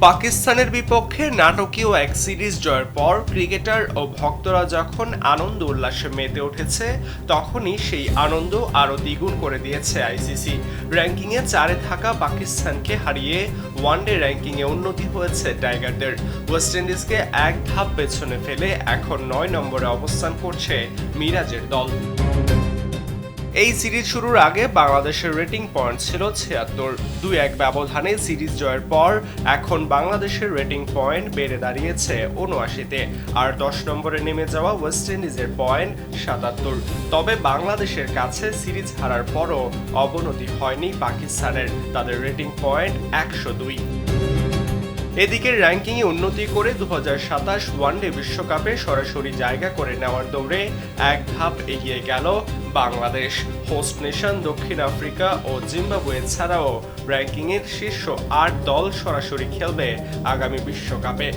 পাকিস্তানের বিপক্ষে নাটকীয় এক সিরিজ জয়ের পর ক্রিকেটার ও ভক্তরা যখন আনন্দ উল্লাসে মেতে উঠেছে, তখনই সেই আনন্দ আরও দ্বিগুণ করে দিয়েছে আইসিসি। র্যাঙ্কিংয়ে 4-এ থাকা পাকিস্তানকে হারিয়ে ওয়ানডে র্যাঙ্কিংয়ে উন্নতি হয়েছে টাইগারদের। ওয়েস্ট ইন্ডিজকে এক ধাপ পেছনে ফেলে এখন 9 নম্বরে অবস্থান করছে মিরাজের দল। এই সিরিজ শুরুর আগে বাংলাদেশের রেটিং পয়েন্ট ছিল ৭৬। ২-১ ব্যবধানে সিরিজ জয়ের পর এখন বাংলাদেশের রেটিং পয়েন্ট বেড়ে দাঁড়িয়েছে ৭৯-তে, আর ১০ নম্বরে নেমে যাওয়া ওয়েস্ট ইন্ডিজের পয়েন্ট ৭৭। তবে বাংলাদেশের কাছে সিরিজ হারার পরও অবনতি হয়নি পাকিস্তানের, তাদের রেটিং পয়েন্ট ১০২। এদিকে র্যাঙ্কিংয়ে উন্নতি করে ২০২৭ ওয়ানডে বিশ্বকাপে সরাসরি জায়গা করে নেওয়ার দৌড়ে এক ধাপ এগিয়ে গেল বাংলাদেশ। হোস্ট নেশন দক্ষিণ আফ্রিকা ও জিম্বাবুয়ে ছাড়াও র্যাঙ্কিংয়ের শীর্ষ ৮ দল সরাসরি খেলবে আগামী বিশ্বকাপে।